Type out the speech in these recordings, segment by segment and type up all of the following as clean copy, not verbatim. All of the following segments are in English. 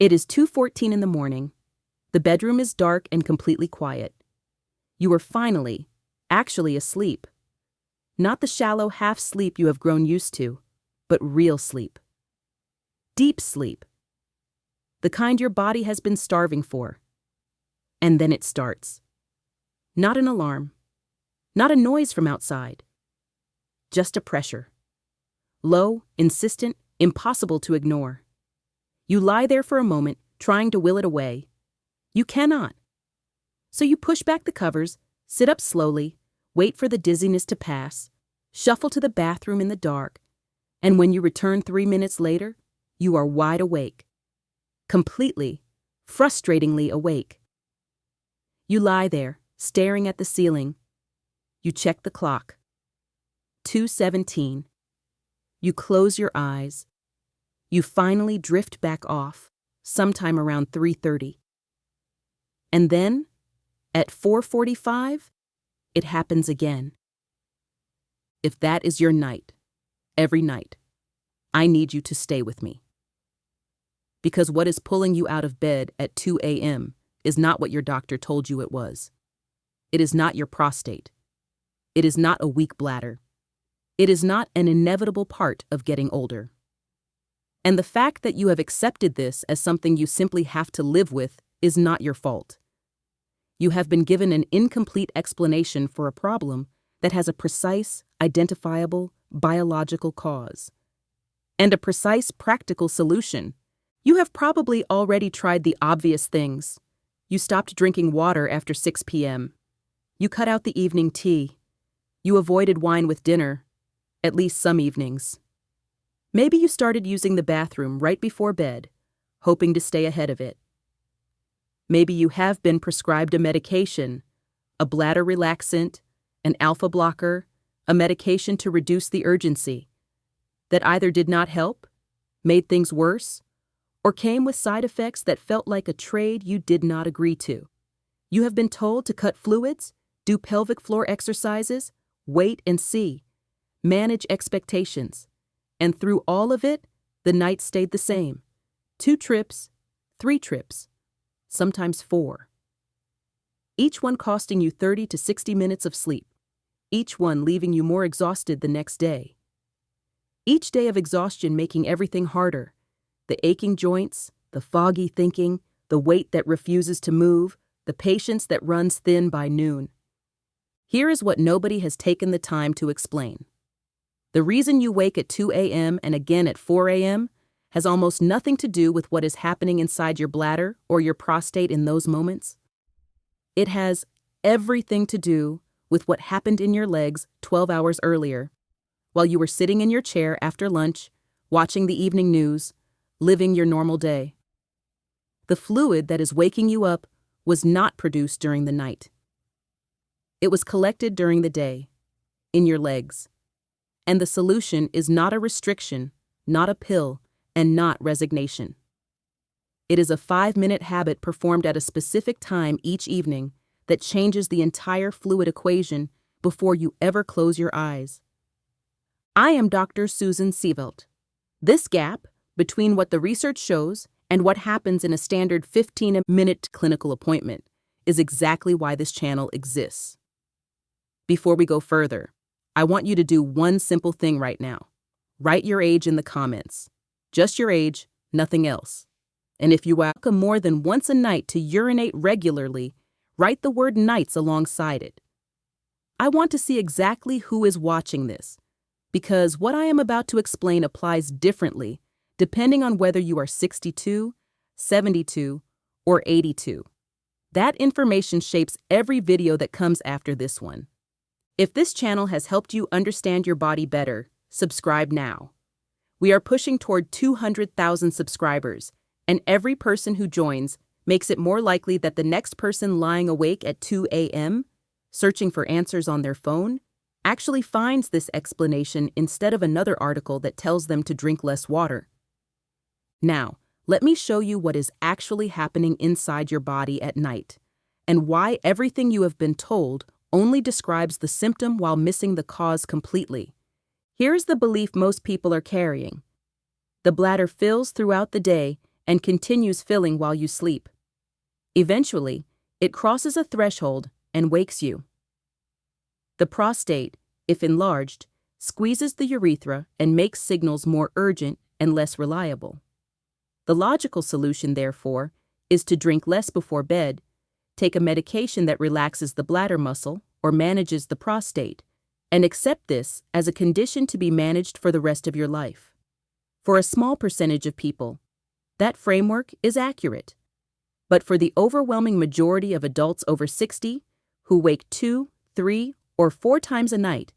It is 2:14 in the morning. The bedroom is dark and completely quiet. You are finally, actually asleep. Not the shallow half sleep you have grown used to, but real sleep. Deep sleep. The kind your body has been starving for. And then it starts. Not an alarm. Not a noise from outside. Just a pressure. Low, insistent, impossible to ignore. You lie there for a moment, trying to will it away. You cannot. So you push back the covers, sit up slowly, wait for the dizziness to pass, shuffle to the bathroom in the dark, and when you return 3 minutes later, you are wide awake. Completely, frustratingly awake. You lie there, staring at the ceiling. You check the clock. 2:17. You close your eyes. You finally drift back off, sometime around 3:30. And then, at 4:45, it happens again. If that is your night, every night, I need you to stay with me. Because what is pulling you out of bed at 2 a.m. is not what your doctor told you it was. It is not your prostate. It is not a weak bladder. It is not an inevitable part of getting older. And the fact that you have accepted this as something you simply have to live with is not your fault. You have been given an incomplete explanation for a problem that has a precise, identifiable, biological cause. And a precise, practical solution. You have probably already tried the obvious things. You stopped drinking water after 6 p.m. You cut out the evening tea. You avoided wine with dinner, at least some evenings. Maybe you started using the bathroom right before bed, hoping to stay ahead of it. Maybe you have been prescribed a medication, a bladder relaxant, an alpha blocker, a medication to reduce the urgency, that either did not help, made things worse, or came with side effects that felt like a trade you did not agree to. You have been told to cut fluids, do pelvic floor exercises, wait and see, manage expectations. And through all of it, the night stayed the same. 2 trips, 3 trips, sometimes 4. Each one costing you 30 to 60 minutes of sleep. Each one leaving you more exhausted the next day. Each day of exhaustion making everything harder. The aching joints, the foggy thinking, the weight that refuses to move, the patience that runs thin by noon. Here is what nobody has taken the time to explain. The reason you wake at 2 a.m. and again at 4 a.m. has almost nothing to do with what is happening inside your bladder or your prostate in those moments. It has everything to do with what happened in your legs 12 hours earlier, while you were sitting in your chair after lunch, watching the evening news, living your normal day. The fluid that is waking you up was not produced during the night. It was collected during the day, in your legs. And the solution is not a restriction, not a pill, and not resignation. It is a 5-minute habit performed at a specific time each evening that changes the entire fluid equation before you ever close your eyes. I am Dr. Susan Sevelt. This gap between what the research shows and what happens in a standard 15-minute clinical appointment is exactly why this channel exists. Before we go further, I want you to do one simple thing right now. Write your age in the comments. Just your age, nothing else. And if you welcome more than once a night to urinate regularly, write the word nights alongside it. I want to see exactly who is watching this, because what I am about to explain applies differently depending on whether you are 62, 72, or 82. That information shapes every video that comes after this one. If this channel has helped you understand your body better, subscribe now. We are pushing toward 200,000 subscribers, and every person who joins makes it more likely that the next person lying awake at 2 a.m., searching for answers on their phone, actually finds this explanation instead of another article that tells them to drink less water. Now, let me show you what is actually happening inside your body at night, and why everything you have been told only describes the symptom while missing the cause completely. Here's the belief most people are carrying. The bladder fills throughout the day and continues filling while you sleep. Eventually, it crosses a threshold and wakes you. The prostate, if enlarged, squeezes the urethra and makes signals more urgent and less reliable. The logical solution, therefore, is to drink less before bed, take a medication that relaxes the bladder muscle or manages the prostate, and accept this as a condition to be managed for the rest of your life. For a small percentage of people, that framework is accurate. But for the overwhelming majority of adults over 60 who wake 2, 3, or 4 times a night,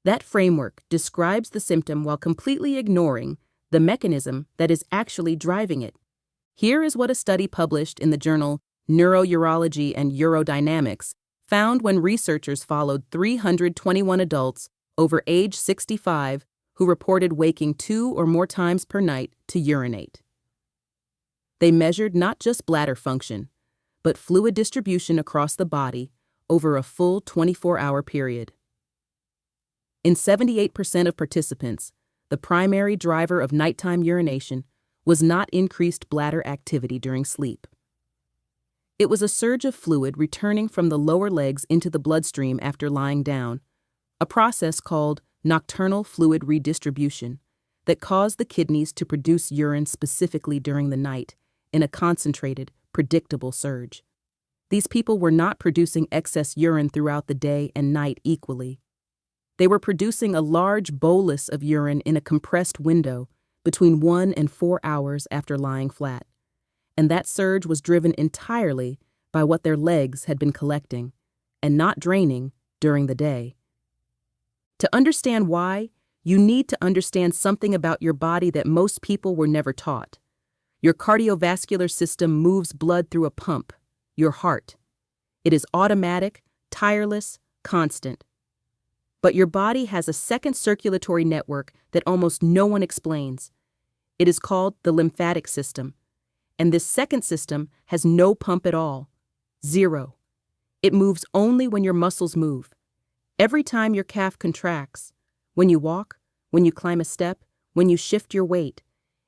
that framework describes the symptom while completely ignoring the mechanism that is actually driving it. Here is what a study published in the journal Neurourology and Urodynamics found when researchers followed 321 adults over age 65 who reported waking 2 or more times per night to urinate. They measured not just bladder function, but fluid distribution across the body over a full 24-hour period. In 78% of participants, the primary driver of nighttime urination was not increased bladder activity during sleep. It was a surge of fluid returning from the lower legs into the bloodstream after lying down, a process called nocturnal fluid redistribution that caused the kidneys to produce urine specifically during the night in a concentrated, predictable surge. These people were not producing excess urine throughout the day and night equally. They were producing a large bolus of urine in a compressed window between 1 and 4 hours after lying flat, and that surge was driven entirely by what their legs had been collecting and not draining during the day. To understand why, you need to understand something about your body that most people were never taught. Your cardiovascular system moves blood through a pump, your heart. It is automatic, tireless, constant. But your body has a second circulatory network that almost no one explains. It is called the lymphatic system. And this second system has no pump at all. Zero. It moves only when your muscles move. Every time your calf contracts, when you walk, when you climb a step, when you shift your weight,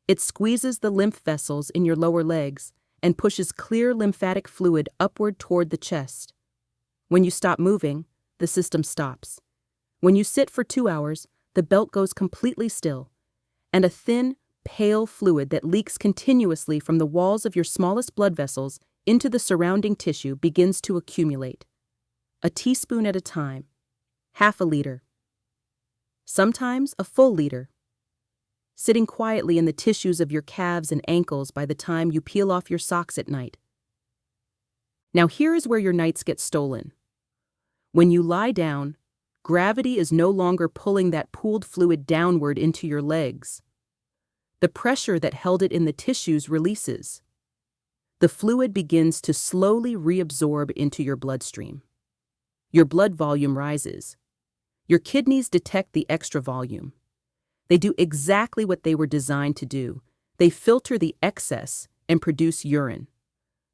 it squeezes the lymph vessels in your lower legs and pushes clear lymphatic fluid upward toward the chest. When you stop moving, the system stops. When you sit for 2 hours, the belt goes completely still, and a thin, pale fluid that leaks continuously from the walls of your smallest blood vessels into the surrounding tissue begins to accumulate. A teaspoon at a time, half a liter, sometimes a full liter, sitting quietly in the tissues of your calves and ankles by the time you peel off your socks at night. Now here is where your nights get stolen. When you lie down, gravity is no longer pulling that pooled fluid downward into your legs. The pressure that held it in the tissues releases. The fluid begins to slowly reabsorb into your bloodstream. Your blood volume rises. Your kidneys detect the extra volume. They do exactly what they were designed to do. They filter the excess and produce urine.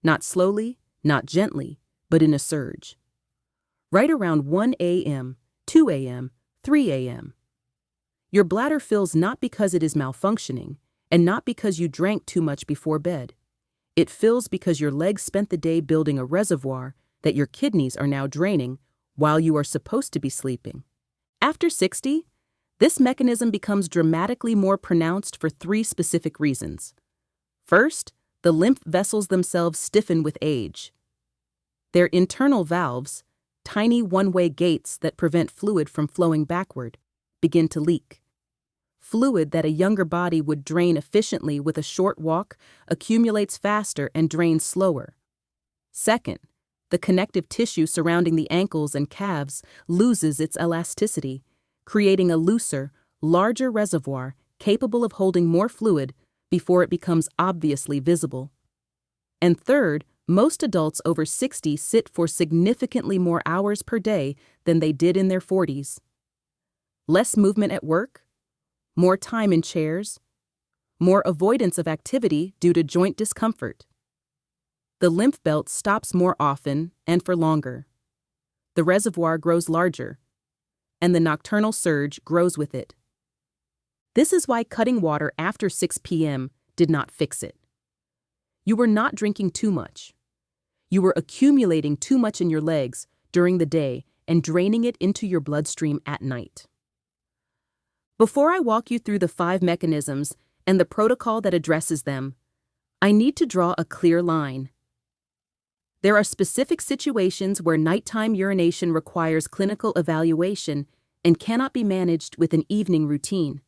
Not slowly, not gently, but in a surge. Right around 1 a.m., 2 a.m., 3 a.m. Your bladder fills not because it is malfunctioning, and not because you drank too much before bed. It fills because your legs spent the day building a reservoir that your kidneys are now draining while you are supposed to be sleeping. After 60, this mechanism becomes dramatically more pronounced for 3 specific reasons. First, the lymph vessels themselves stiffen with age. Their internal valves, tiny one-way gates that prevent fluid from flowing backward, begin to leak. Fluid that a younger body would drain efficiently with a short walk accumulates faster and drains slower. Second, the connective tissue surrounding the ankles and calves loses its elasticity, creating a looser, larger reservoir capable of holding more fluid before it becomes obviously visible. And third, most adults over 60 sit for significantly more hours per day than they did in their 40s. Less movement at work, more time in chairs, more avoidance of activity due to joint discomfort. The lymph belt stops more often and for longer. The reservoir grows larger, and the nocturnal surge grows with it. This is why cutting water after 6 p.m. did not fix it. You were not drinking too much. You were accumulating too much in your legs during the day and draining it into your bloodstream at night. Before I walk you through the 5 mechanisms and the protocol that addresses them, I need to draw a clear line. There are specific situations where nighttime urination requires clinical evaluation and cannot be managed with an evening routine.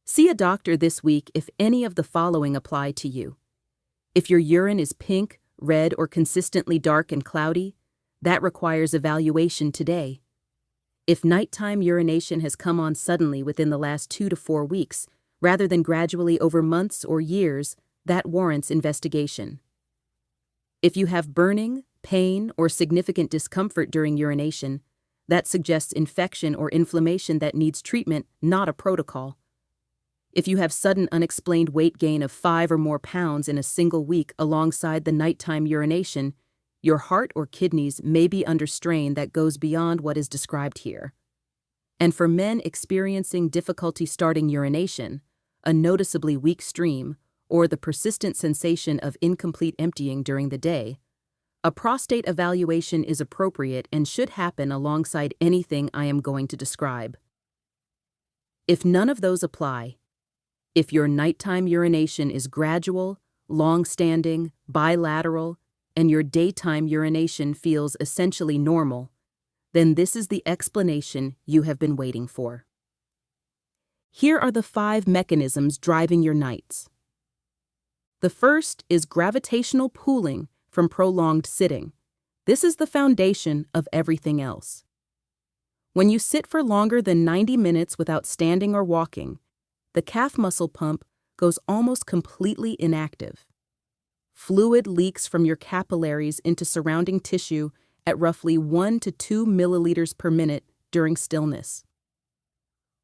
See a doctor this week if any of the following apply to you. If your urine is pink, red, or consistently dark and cloudy, that requires evaluation today. If nighttime urination has come on suddenly within the last 2 to 4 weeks, rather than gradually over months or years, that warrants investigation. If you have burning, pain, or significant discomfort during urination, that suggests infection or inflammation that needs treatment, not a protocol. If you have sudden unexplained weight gain of 5 or more pounds in a single week alongside the nighttime urination, your heart or kidneys may be under strain that goes beyond what is described here. And for men experiencing difficulty starting urination, a noticeably weak stream, or the persistent sensation of incomplete emptying during the day, a prostate evaluation is appropriate and should happen alongside anything I am going to describe. If none of those apply, if your nighttime urination is gradual, long-standing, bilateral, and your daytime urination feels essentially normal, then this is the explanation you have been waiting for. Here are the 5 mechanisms driving your nights. The first is gravitational pooling from prolonged sitting. This is the foundation of everything else. When you sit for longer than 90 minutes without standing or walking, the calf muscle pump goes almost completely inactive. Fluid leaks from your capillaries into surrounding tissue at roughly 1 to 2 milliliters per minute during stillness.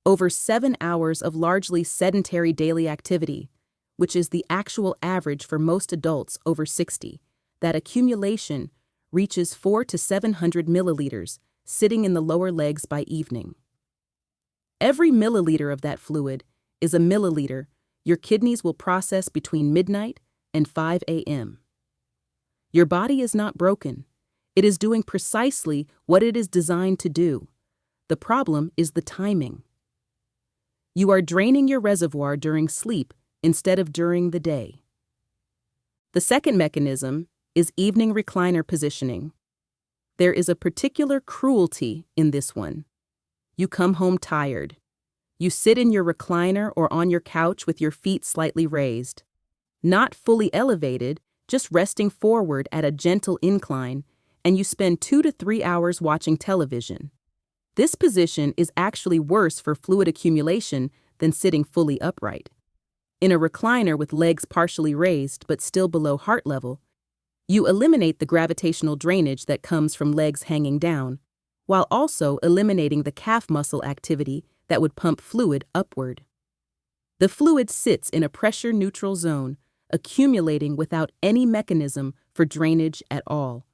Over 7 hours of largely sedentary daily activity, which is the actual average for most adults over 60, that accumulation reaches 400 to 700 milliliters sitting in the lower legs by evening. Every milliliter of that fluid is a milliliter your kidneys will process between midnight and 5 a.m. Your body is not broken. It is doing precisely what it is designed to do. The problem is the timing. You are draining your reservoir during sleep instead of during the day. The second mechanism is evening recliner positioning. There is a particular cruelty in this one. You come home tired. You sit in your recliner or on your couch with your feet slightly raised. Not fully elevated, just resting forward at a gentle incline, and you spend 2 to 3 hours watching television. This position is actually worse for fluid accumulation than sitting fully upright. In a recliner with legs partially raised but still below heart level, you eliminate the gravitational drainage that comes from legs hanging down, while also eliminating the calf muscle activity that would pump fluid upward. The fluid sits in a pressure-neutral zone, accumulating without any mechanism for drainage at all.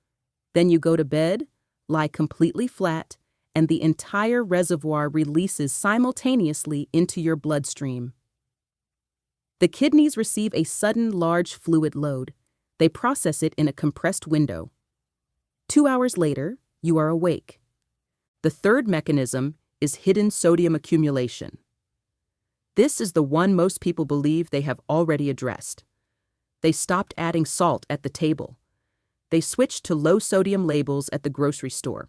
Then you go to bed, lie completely flat, and the entire reservoir releases simultaneously into your bloodstream. The kidneys receive a sudden large fluid load. They process it in a compressed window. 2 hours later, you are awake. The third mechanism is hidden sodium accumulation. This is the one most people believe they have already addressed. They stopped adding salt at the table. They switched to low-sodium labels at the grocery store.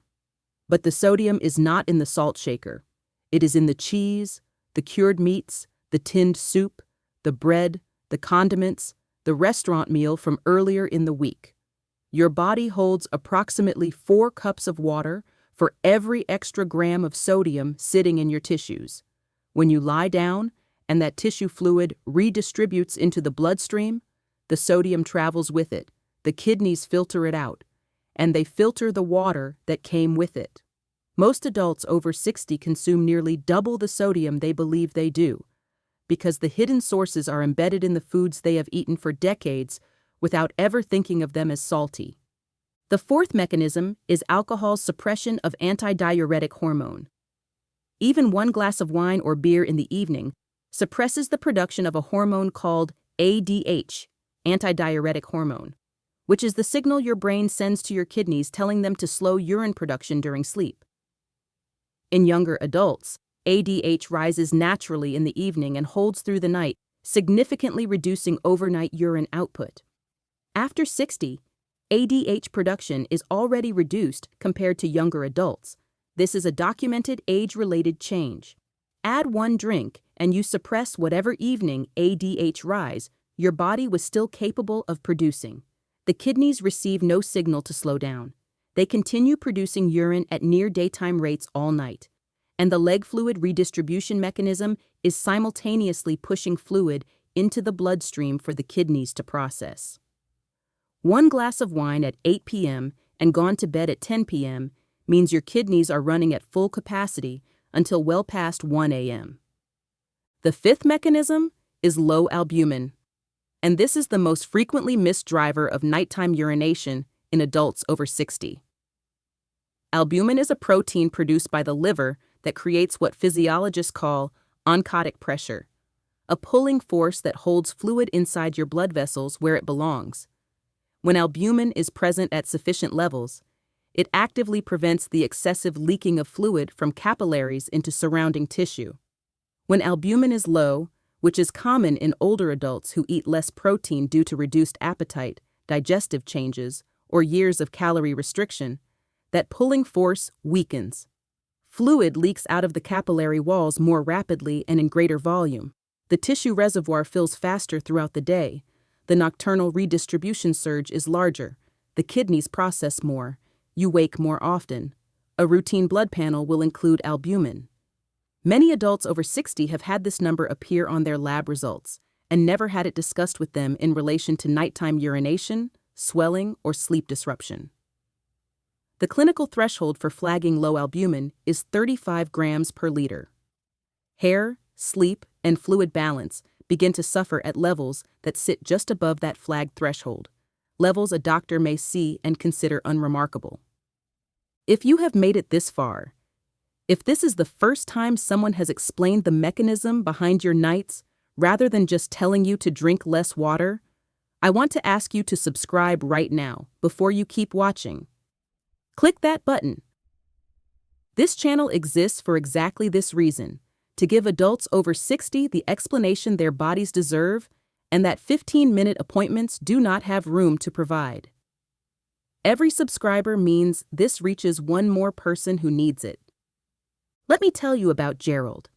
But the sodium is not in the salt shaker. It is in the cheese, the cured meats, the tinned soup, the bread, the condiments, the restaurant meal from earlier in the week. Your body holds approximately 4 cups of water for every extra gram of sodium sitting in your tissues. When you lie down and that tissue fluid redistributes into the bloodstream, the sodium travels with it. The kidneys filter it out, and they filter the water that came with it. Most adults over 60 consume nearly double the sodium they believe they do, because the hidden sources are embedded in the foods they have eaten for decades without ever thinking of them as salty. The fourth mechanism is alcohol's suppression of antidiuretic hormone. Even 1 glass of wine or beer in the evening suppresses the production of a hormone called ADH, antidiuretic hormone, which is the signal your brain sends to your kidneys telling them to slow urine production during sleep. In younger adults, ADH rises naturally in the evening and holds through the night, significantly reducing overnight urine output. After 60, ADH production is already reduced compared to younger adults. This is a documented age-related change. Add one drink and you suppress whatever evening ADH rise your body was still capable of producing. The kidneys receive no signal to slow down. They continue producing urine at near daytime rates all night, and the leg fluid redistribution mechanism is simultaneously pushing fluid into the bloodstream for the kidneys to process. One glass of wine at 8 p.m. and gone to bed at 10 p.m. means your kidneys are running at full capacity until well past 1 a.m. The fifth mechanism is low albumin, and this is the most frequently missed driver of nighttime urination in adults over 60. Albumin is a protein produced by the liver that creates what physiologists call oncotic pressure, a pulling force that holds fluid inside your blood vessels where it belongs. When albumin is present at sufficient levels, it actively prevents the excessive leaking of fluid from capillaries into surrounding tissue. When albumin is low, which is common in older adults who eat less protein due to reduced appetite, digestive changes, or years of calorie restriction, that pulling force weakens. Fluid leaks out of the capillary walls more rapidly and in greater volume. The tissue reservoir fills faster throughout the day. The nocturnal redistribution surge is larger. The kidneys process more. You wake more often. A routine blood panel will include albumin. Many adults over 60 have had this number appear on their lab results and never had it discussed with them in relation to nighttime urination, swelling, or sleep disruption. The clinical threshold for flagging low albumin is 35 grams per liter. Hair, sleep, and fluid balance begin to suffer at levels that sit just above that flagged threshold, levels a doctor may see and consider unremarkable. If you have made it this far, if this is the first time someone has explained the mechanism behind your nights rather than just telling you to drink less water, I want to ask you to subscribe right now before you keep watching. Click that button. This channel exists for exactly this reason, to give adults over 60 the explanation their bodies deserve and that 15-minute appointments do not have room to provide. Every subscriber means this reaches one more person who needs it. Let me tell you about Gerald.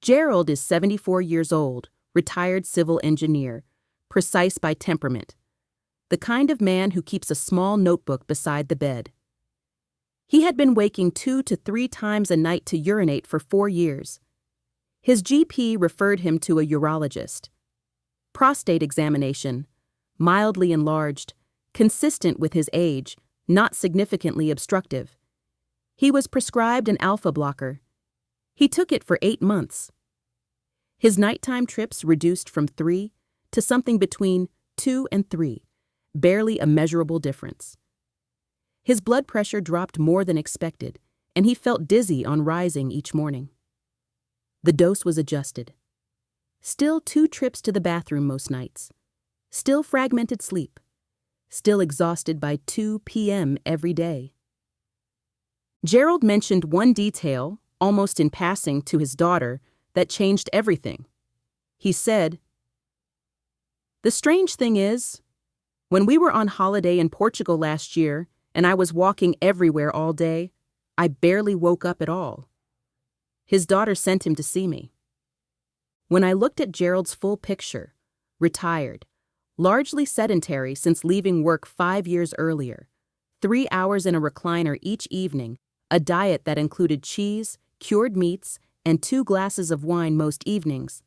Gerald is 74 years old, retired civil engineer, precise by temperament, the kind of man who keeps a small notebook beside the bed. He had been waking 2 to 3 times a night to urinate for 4 years. His GP referred him to a urologist. Prostate examination, mildly enlarged, consistent with his age, not significantly obstructive. He was prescribed an alpha blocker. He took it for 8 months. His nighttime trips reduced from 3 to something between 2 and 3, barely a measurable difference. His blood pressure dropped more than expected, and he felt dizzy on rising each morning. The dose was adjusted. Still 2 trips to the bathroom most nights. Still fragmented sleep. Still exhausted by 2 p.m. every day. Gerald mentioned one detail, almost in passing to his daughter, that changed everything. He said, "The strange thing is, when we were on holiday in Portugal last year and I was walking everywhere all day, I barely woke up at all." His daughter sent him to see me. When I looked at Gerald's full picture, retired, largely sedentary since leaving work 5 years earlier, 3 hours in a recliner each evening, a diet that included cheese, cured meats, and 2 glasses of wine most evenings,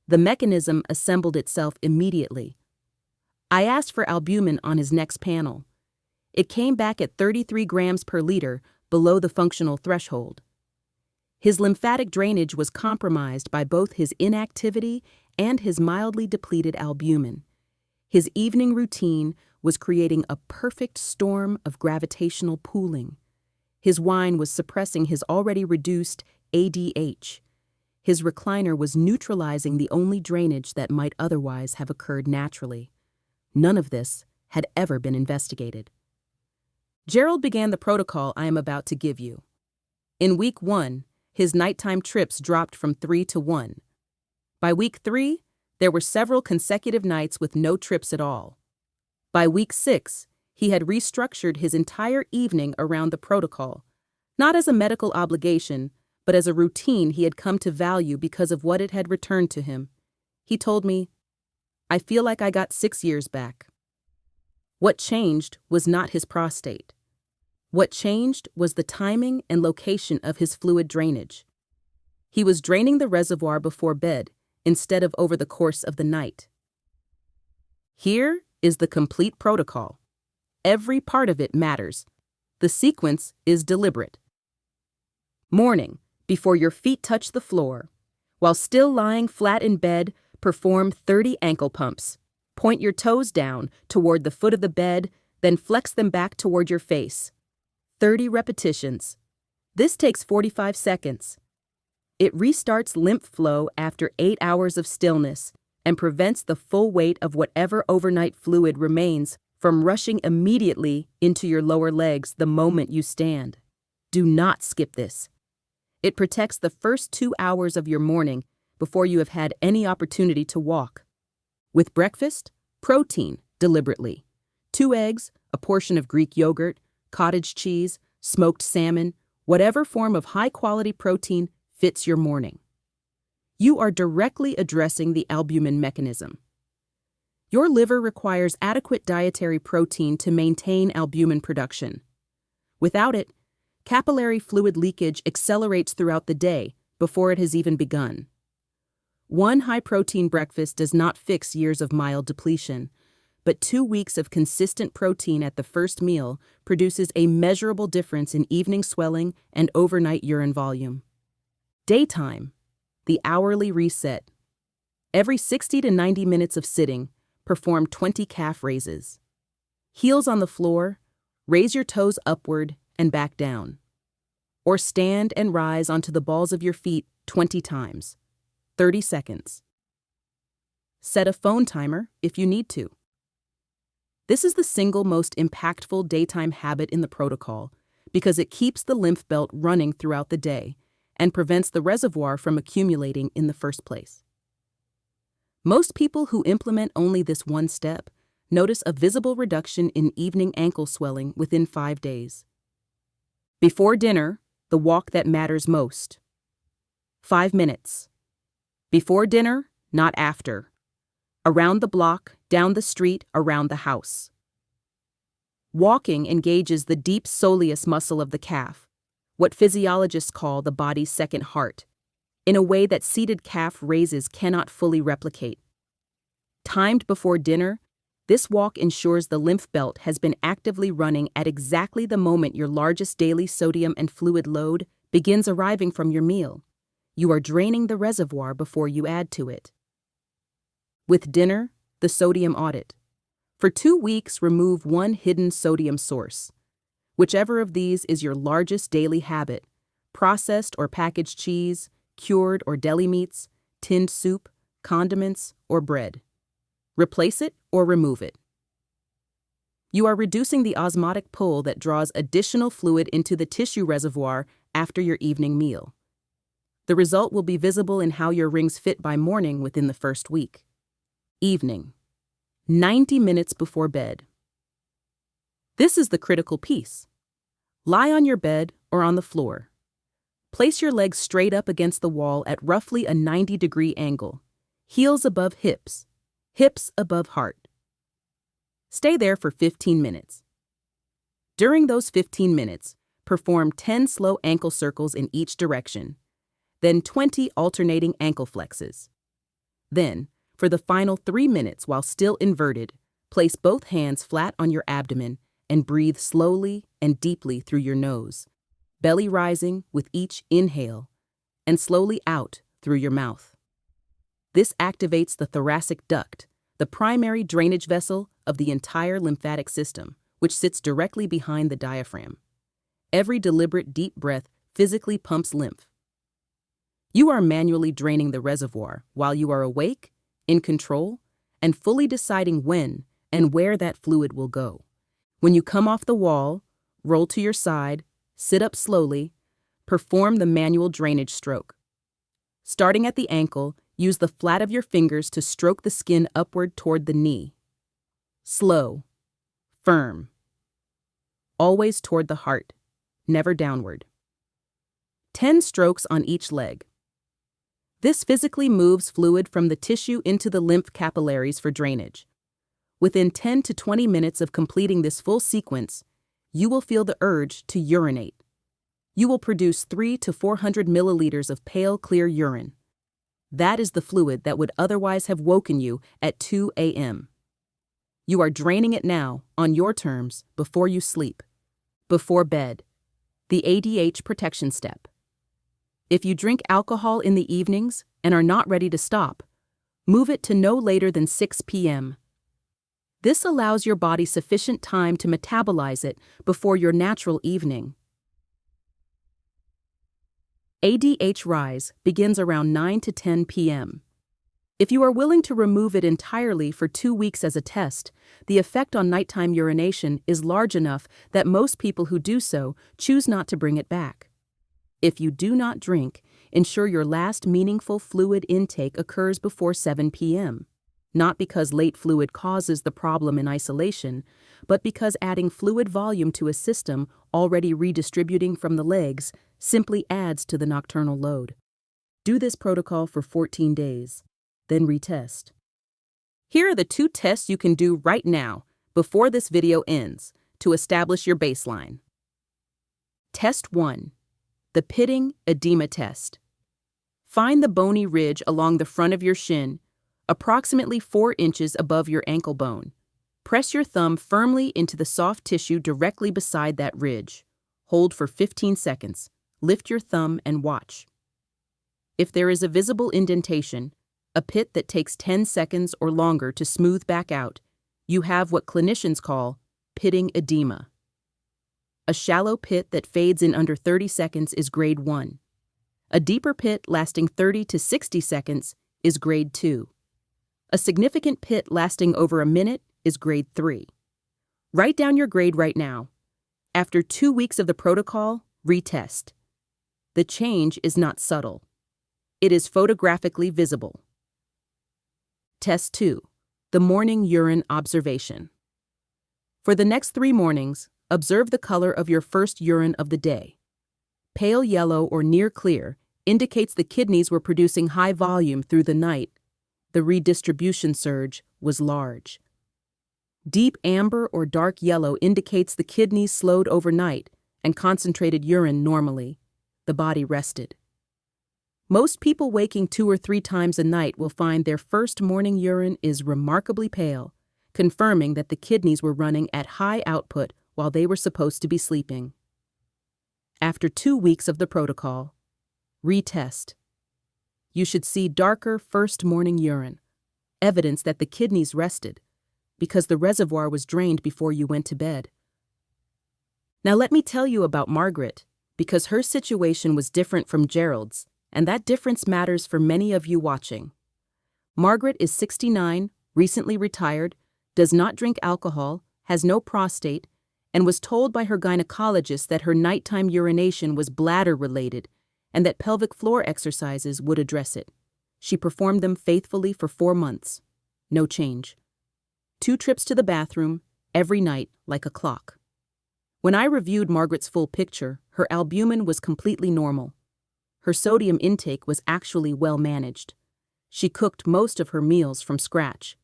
the mechanism assembled itself immediately. I asked for albumin on his next panel. It came back at 33 grams per liter, below the functional threshold. His lymphatic drainage was compromised by both his inactivity and his mildly depleted albumin. His evening routine was creating a perfect storm of gravitational pooling. His wine was suppressing his already reduced ADH. His recliner was neutralizing the only drainage that might otherwise have occurred naturally. None of this had ever been investigated. Gerald began the protocol I am about to give you. In week 1, his nighttime trips dropped from 3 to 1. By week 3, there were several consecutive nights with no trips at all. By week 6, he had restructured his entire evening around the protocol, not as a medical obligation, but as a routine he had come to value because of what it had returned to him. He told me, "I feel like I got 6 years back." What changed was not his prostate. What changed was the timing and location of his fluid drainage. He was draining the reservoir before bed instead of over the course of the night. Here is the complete protocol. Every part of it matters. The sequence is deliberate. Morning, before your feet touch the floor. While still lying flat in bed, perform 30 ankle pumps. Point your toes down toward the foot of the bed, then flex them back toward your face. 30 repetitions. This takes 45 seconds. It restarts lymph flow after 8 hours of stillness and prevents the full weight of whatever overnight fluid remains from rushing immediately into your lower legs the moment you stand. Do not skip this. It protects the first 2 hours of your morning before you have had any opportunity to walk. With breakfast, protein deliberately. 2 eggs, a portion of Greek yogurt, cottage cheese, smoked salmon, whatever form of high-quality protein fits your morning. You are directly addressing the albumin mechanism. Your liver requires adequate dietary protein to maintain albumin production. Without it, capillary fluid leakage accelerates throughout the day before it has even begun. One high-protein breakfast does not fix years of mild depletion, but 2 weeks of consistent protein at the first meal produces a measurable difference in evening swelling and overnight urine volume. Daytime, the hourly reset. Every 60 to 90 minutes of sitting, perform 20 calf raises. Heels on the floor, raise your toes upward and back down. Or stand and rise onto the balls of your feet 20 times, 30 seconds. Set a phone timer if you need to. This is the single most impactful daytime habit in the protocol because it keeps the lymph belt running throughout the day and prevents the reservoir from accumulating in the first place. Most people who implement only this one step notice a visible reduction in evening ankle swelling within 5 days. Before dinner, the walk that matters most. 5 minutes. Before dinner, not after. Around the block, down the street, around the house. Walking engages the deep soleus muscle of the calf, what physiologists call the body's second heart, in a way that seated calf raises cannot fully replicate. Timed before dinner, this walk ensures the lymph belt has been actively running at exactly the moment your largest daily sodium and fluid load begins arriving from your meal. You are draining the reservoir before you add to it. With dinner, the sodium audit. For 2 weeks, remove one hidden sodium source. Whichever of these is your largest daily habit, processed or packaged cheese, cured or deli meats, tinned soup, condiments, or bread. Replace it or remove it. You are reducing the osmotic pull that draws additional fluid into the tissue reservoir after your evening meal. The result will be visible in how your rings fit by morning within the first week. Evening. 90 minutes before bed. This is the critical piece. Lie on your bed or on the floor. Place your legs straight up against the wall at roughly a 90-degree angle, heels above hips, hips above heart. Stay there for 15 minutes. During those 15 minutes, perform 10 slow ankle circles in each direction, then 20 alternating ankle flexes. Then, for the final 3 minutes while still inverted, place both hands flat on your abdomen and breathe slowly and deeply through your nose, belly rising with each inhale, and slowly out through your mouth. This activates the thoracic duct, the primary drainage vessel of the entire lymphatic system, which sits directly behind the diaphragm. Every deliberate deep breath physically pumps lymph. You are manually draining the reservoir while you are awake, in control, and fully deciding when and where that fluid will go. When you come off the wall, roll to your side, sit up slowly, perform the manual drainage stroke. Starting at the ankle, use the flat of your fingers to stroke the skin upward toward the knee. Slow, firm. Always toward the heart, never downward. 10 strokes on each leg. This physically moves fluid from the tissue into the lymph capillaries for drainage. Within 10 to 20 minutes of completing this full sequence, you will feel the urge to urinate. You will produce 300 to 400 milliliters of pale, clear urine. That is the fluid that would otherwise have woken you at 2 a.m. You are draining it now, on your terms, before you sleep. Before bed. The ADH protection step. If you drink alcohol in the evenings and are not ready to stop, move it to no later than 6 p.m. This allows your body sufficient time to metabolize it before your natural evening. ADH rise begins around 9 to 10 p.m. If you are willing to remove it entirely for 2 weeks as a test, the effect on nighttime urination is large enough that most people who do so choose not to bring it back. If you do not drink, ensure your last meaningful fluid intake occurs before 7 p.m., not because late fluid causes the problem in isolation, but because adding fluid volume to a system already redistributing from the legs simply adds to the nocturnal load. Do this protocol for 14 days, then retest. Here are the 2 tests you can do right now, before this video ends, to establish your baseline. Test 1. The pitting edema test. Find the bony ridge along the front of your shin, approximately 4 inches above your ankle bone. Press your thumb firmly into the soft tissue directly beside that ridge. Hold for 15 seconds. Lift your thumb and watch. If there is a visible indentation, a pit that takes 10 seconds or longer to smooth back out, you have what clinicians call pitting edema. A shallow pit that fades in under 30 seconds is grade 1. A deeper pit lasting 30 to 60 seconds is grade 2. A significant pit lasting over a minute is grade 3. Write down your grade right now. After 2 weeks of the protocol, retest. The change is not subtle. It is photographically visible. Test 2. The morning urine observation. For the next 3 mornings, observe the color of your first urine of the day. Pale yellow or near clear indicates the kidneys were producing high volume through the night. The redistribution surge was large. Deep amber or dark yellow indicates the kidneys slowed overnight and concentrated urine normally. The body rested. Most people waking 2 or 3 times a night will find their first morning urine is remarkably pale, confirming that the kidneys were running at high output while they were supposed to be sleeping. After 2 weeks of the protocol, retest. You should see darker first morning urine, evidence that the kidneys rested, because the reservoir was drained before you went to bed. Now let me tell you about Margaret, because her situation was different from Gerald's, and that difference matters for many of you watching. Margaret is 69, recently retired, does not drink alcohol, has no prostate, and was told by her gynecologist that her nighttime urination was bladder-related and that pelvic floor exercises would address it. She performed them faithfully for 4 months. No change. 2 trips to the bathroom, every night like a clock. When I reviewed Margaret's full picture, her albumin was completely normal. Her sodium intake was actually well managed. She cooked most of her meals from scratch.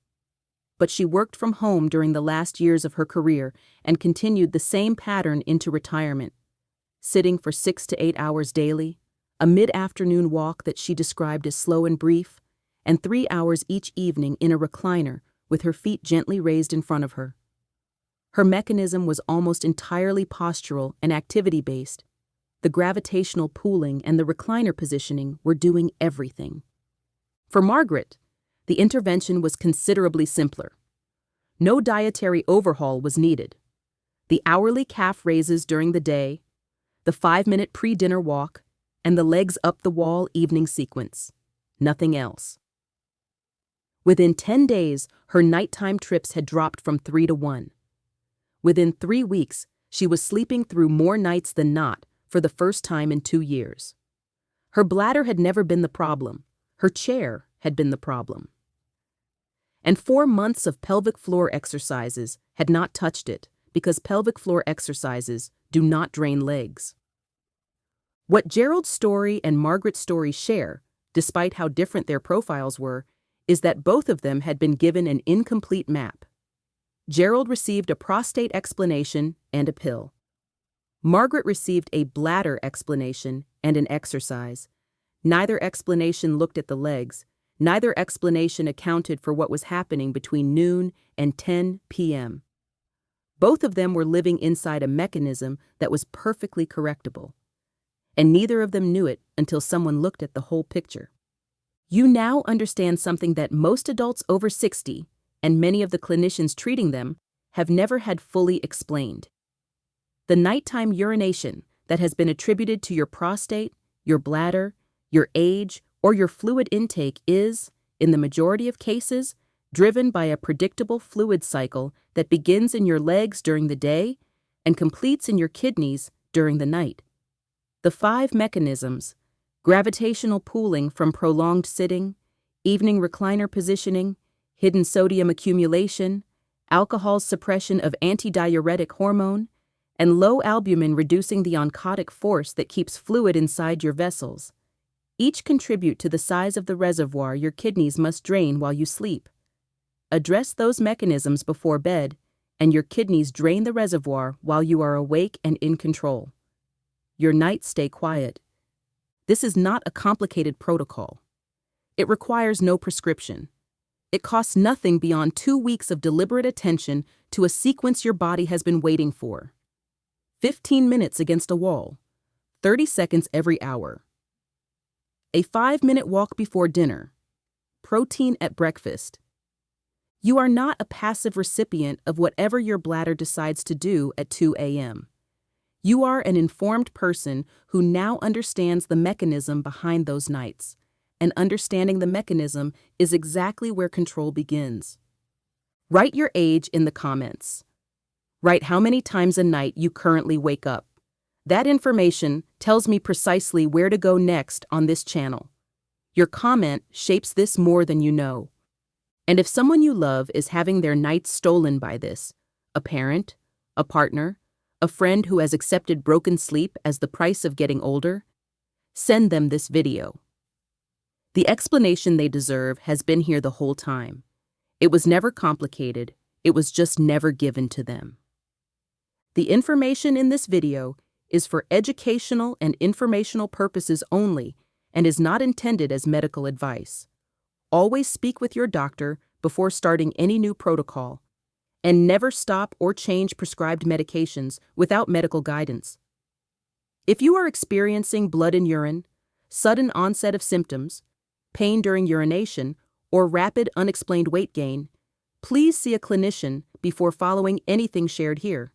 But she worked from home during the last years of her career and continued the same pattern into retirement, sitting for 6 to 8 hours daily, a mid-afternoon walk that she described as slow and brief, and 3 hours each evening in a recliner with her feet gently raised in front of her. Her mechanism was almost entirely postural and activity-based. The gravitational pooling and the recliner positioning were doing everything. For Margaret, the intervention was considerably simpler. No dietary overhaul was needed. The hourly calf raises during the day, the 5-minute pre-dinner walk, and the legs up the wall evening sequence. Nothing else. Within 10 days, her nighttime trips had dropped from 3 to 1. Within 3 weeks, she was sleeping through more nights than not for the first time in 2 years. Her bladder had never been the problem. Her chair had been the problem. And 4 months of pelvic floor exercises had not touched it because pelvic floor exercises do not drain legs. What Gerald's story and Margaret's story share, despite how different their profiles were, is that both of them had been given an incomplete map. Gerald received a prostate explanation and a pill. Margaret received a bladder explanation and an exercise. Neither explanation looked at the legs. Neither explanation accounted for what was happening between noon and 10 p.m. Both of them were living inside a mechanism that was perfectly correctable. And neither of them knew it until someone looked at the whole picture. You now understand something that most adults over 60, and many of the clinicians treating them, have never had fully explained. The nighttime urination that has been attributed to your prostate, your bladder, your age, or your fluid intake is, in the majority of cases, driven by a predictable fluid cycle that begins in your legs during the day and completes in your kidneys during the night. The 5 mechanisms, gravitational pooling from prolonged sitting, evening recliner positioning, hidden sodium accumulation, alcohol suppression of antidiuretic hormone, and low albumin reducing the oncotic force that keeps fluid inside your vessels, each contribute to the size of the reservoir your kidneys must drain while you sleep. Address those mechanisms before bed, and your kidneys drain the reservoir while you are awake and in control. Your nights stay quiet. This is not a complicated protocol. It requires no prescription. It costs nothing beyond 2 weeks of deliberate attention to a sequence your body has been waiting for. 15 minutes against a wall, 30 seconds every hour. A 5-minute walk before dinner, protein at breakfast. You are not a passive recipient of whatever your bladder decides to do at 2 a.m. You are an informed person who now understands the mechanism behind those nights, and understanding the mechanism is exactly where control begins. Write your age in the comments. Write how many times a night you currently wake up. That information tells me precisely where to go next on this channel. Your comment shapes this more than you know. And if someone you love is having their nights stolen by this, a parent, a partner, a friend who has accepted broken sleep as the price of getting older, send them this video. The explanation they deserve has been here the whole time. It was never complicated, it was just never given to them. The information in this video is for educational and informational purposes only and is not intended as medical advice. Always speak with your doctor before starting any new protocol, and never stop or change prescribed medications without medical guidance. If you are experiencing blood in urine, sudden onset of symptoms, pain during urination, or rapid unexplained weight gain, please see a clinician before following anything shared here.